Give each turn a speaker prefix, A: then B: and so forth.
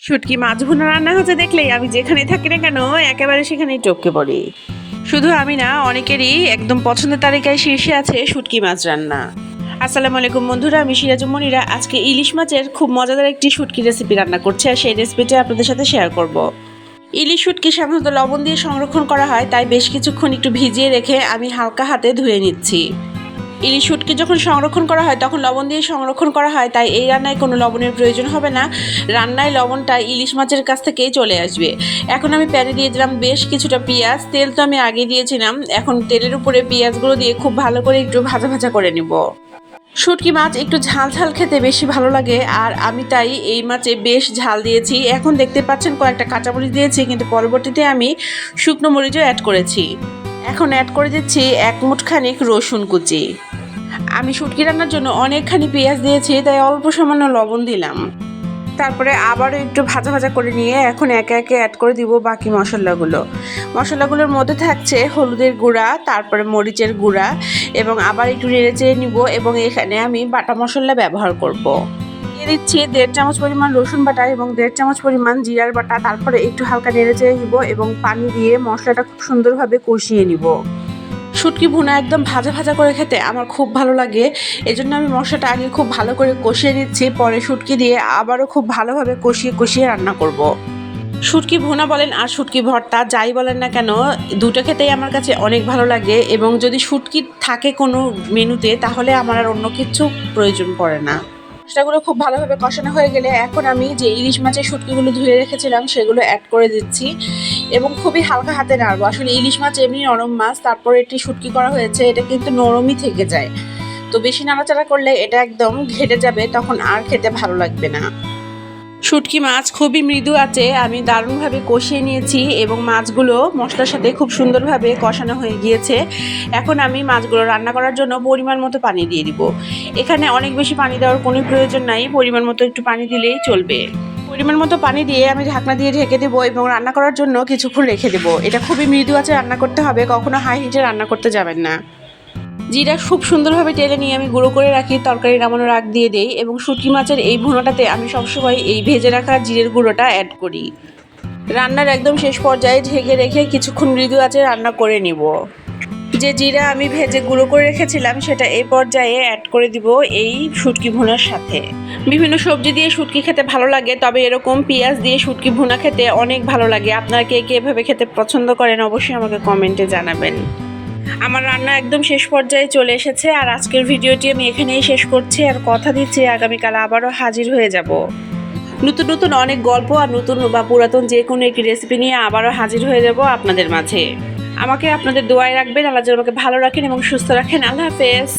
A: শুটকি মাছ ভুনা রান্না হতে দেখলেই আমি যেখানেই থাকি না কেন একেবারে সেখানেই টপকে পড়ি। শুধু আমি না, অনেকেরই একদম পছন্দের তালিকায় শীর্ষে আছে শুটকি মাছ রান্না। আসসালামু আলাইকুম বন্ধুরা, আমি সিরাজুম মনিরা। আজকে ইলিশ মাছের খুব মজাদার একটি শুটকি রেসিপি রান্না করছি, আর সেই রেসিপিটি আপনাদের সাথে শেয়ার করব। ইলিশ শুটকি সাধারণত লবণ দিয়ে সংরক্ষণ করা হয়, তাই বেশ কিছুক্ষণ একটু ভিজিয়ে রেখে আমি হালকা হাতে ধুয়ে নিচ্ছি। ইলিশ শুটকি যখন সংরক্ষণ করা হয় তখন লবণ দিয়ে সংরক্ষণ করা হয়, তাই এই রান্নায় কোনো লবণের প্রয়োজন হবে না। রান্নায় লবণটা ইলিশ মাছের কাছ থেকেই চলে আসবে। এখন আমি প্যানে দিয়ে দিলাম বেশ কিছুটা পেঁয়াজ। তেল তো আমি আগে দিয়েছিলাম, এখন তেলের উপরে পেঁয়াজগুলো দিয়ে খুব ভালো করে একটু ভাজা ভাজা করে নিব। শুটকি মাছ একটু ঝাল ঝাল খেতে বেশি ভালো লাগে, আর আমি তাই এই মাছে বেশ ঝাল দিয়েছি। এখন দেখতে পাচ্ছেন কয়েকটা কাঁচামরিচ দিয়েছি, কিন্তু পরবর্তীতে আমি শুকনো মরিচও অ্যাড করেছি। এখন অ্যাড করে দিচ্ছি এক মুঠখানিক রসুন কুচি। আমি শুটকি রান্নার জন্য অনেকখানি পেঁয়াজ দিয়েছি, তাই অল্প সামান্য লবণ দিলাম। তারপরে আবারও একটু ভাজা ভাজা করে নিয়ে এখন একে একে অ্যাড করে দিব বাকি মশলাগুলোর মধ্যে থাকছে হলুদের গুঁড়া, তারপরে মরিচের গুঁড়া, এবং আবার একটু নেড়ে চেড়ে নিব। এবং এখানে আমি বাটা মশলা ব্যবহার করব। দিয়ে দিচ্ছি 1.5 চামচ পরিমাণ রসুন বাটা এবং 1.5 চামচ পরিমাণ জিরার বাটা। তারপরে একটু হালকা নেড়ে চেড়ে নিব এবং পানি দিয়ে মশলাটা খুব সুন্দরভাবে কষিয়ে নিব। শুটকি ভুনা একদম ভাজা ভাজা করে খেতে আমার খুব ভালো লাগে, এজন্য আমি মশলাটা আগে খুব ভালো করে কষিয়ে নিচ্ছি, পরে শুটকি দিয়ে আবারও খুব ভালোভাবে কষিয়ে কষিয়ে রান্না করব। শুটকি ভুনা বলেন আর শুটকি ভর্তা যাই বলেন না কেন, দুটো খেতেই আমার কাছে অনেক ভালো লাগে। এবং যদি শুটকি থাকে কোনো মেনুতে, তাহলে আমার আর অন্য কিছু প্রয়োজন পড়ে না। মশলাগুলো খুব ভালোভাবে কষানো হয়ে গেলে এখন আমি যে ইলিশ মাছের শুটকিগুলো ধুয়ে রেখেছিলাম সেগুলো অ্যাড করে দিচ্ছি এবং খুবই হালকা হাতে নাড়বো। আসলে ইলিশ মাছ এমনি নরম মাছ, তারপরে এটি শুটকি করা হয়েছে, এটা কিন্তু নরমই থেকে যায়। তো বেশি নাড়াচাড়া করলে এটা একদম ঘেটে যাবে, তখন আর খেতে ভালো লাগবে না। শুটকি মাছ খুবই মৃদু আছে, আমি দারুণভাবে কষিয়ে নিয়েছি এবং মাছগুলো মশলার সাথে খুব সুন্দরভাবে কষানো হয়ে গিয়েছে। এখন আমি মাছগুলো রান্না করার জন্য পরিমাণ মতো পানি দিয়ে দিব। এখানে অনেক বেশি পানি দেওয়ার কোনো প্রয়োজন নাই, পরিমাণ মতো একটু পানি দিলেই চলবে। পরিমাণ মতো পানি দিয়ে আমি ঢাকনা দিয়ে ঢেকে দেবো এবং রান্না করার জন্য কিছুক্ষণ রেখে দেবো। এটা খুবই মৃদু আছে রান্না করতে হবে, কখনো হাই হিটে রান্না করতে যাবেন না। জিরা খুব সুন্দরভাবে টেলে নিয়ে আমি গুঁড়ো করে রাখি, তরকারি নামানোর আগ দিয়ে দেই। এবং শুটকি মাছের এই ভুনাটাতে আমি সবসময় এই ভেজে রাখা জিরের গুঁড়োটা অ্যাড করি। রান্নার একদম শেষ পর্যায়ে ঢেকে রেখে কিছুক্ষণ মৃদু আঁচে রান্না করে নিব। যে জিরা আমি ভেজে গুঁড়ো করে রেখেছিলাম সেটা এই পর্যায়ে অ্যাড করে দিব এই শুটকি ভুনার সাথে। বিভিন্ন সবজি দিয়ে শুটকি খেতে ভালো লাগে, তবে এরকম পেঁয়াজ দিয়ে শুটকি ভুনা খেতে অনেক ভালো লাগে। আপনারা কে কে এভাবে খেতে পছন্দ করেন অবশ্যই আমাকে কমেন্টে জানাবেন। আমার রান্না একদম শেষ পর্যায়ে চলে এসেছে, আর আজকের ভিডিওটি আমি এখানেই শেষ করছি। আর কথা দিচ্ছি আগামীকাল আবারও হাজির হয়ে যাব নতুন নতুন অনেক গল্প আর নতুন বা পুরাতন যে কোনো একটি রেসিপি নিয়ে আবারও হাজির হয়ে যাব আপনাদের মাঝে। আমাকে আপনাদের দোয়ায় রাখবেন, আল্লাহ যেন আমাকে ভালো রাখেন এবং সুস্থ রাখেন। আল্লাহ হাফেজ।